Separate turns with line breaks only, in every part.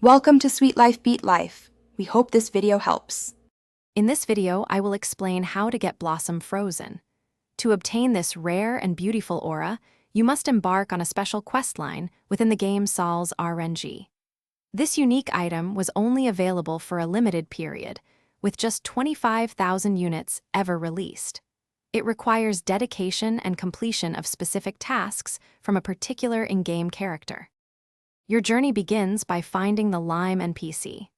Welcome to Sweet Life Beat Life. We hope this video helps.
In this video, I will explain how to get Blossom frozen. To obtain this rare and beautiful aura, you must embark on a special quest line within the game Sol's RNG. This unique item was only available for a limited period, with just 25,000 units ever released. It requires dedication and completion of specific tasks from a particular in-game character. Your journey begins by finding the Lime NPC.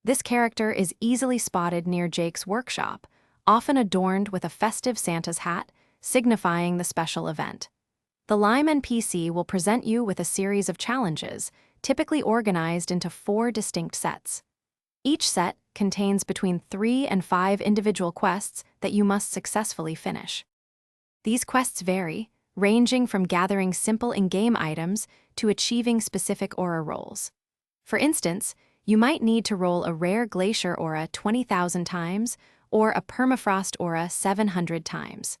This character is easily spotted near Jake's workshop, often adorned with a festive Santa's hat, signifying the special event. The Lime NPC will present you with a series of challenges, typically organized into 4 distinct sets. Each set contains between 3 and 5 individual quests that you must successfully finish. These quests vary, ranging from gathering simple in-game items to achieving specific aura rolls. For instance, you might need to roll a rare glacier aura 20,000 times or a permafrost aura 700 times.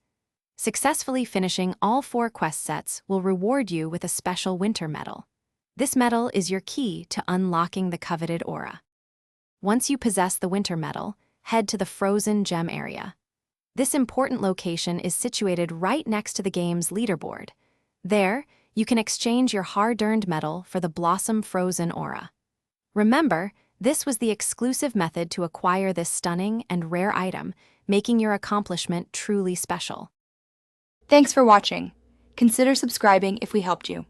Successfully finishing all 4 quest sets will reward you with a special winter medal. This medal is your key to unlocking the coveted aura. Once you possess the winter medal, head to the Frozen Gem area. This important location is situated right next to the game's leaderboard. There, you can exchange your hard-earned medal for the Blossom Frozen aura. Remember, this was the exclusive method to acquire this stunning and rare item, making your accomplishment truly special.
Thanks for watching. Consider subscribing if we helped you.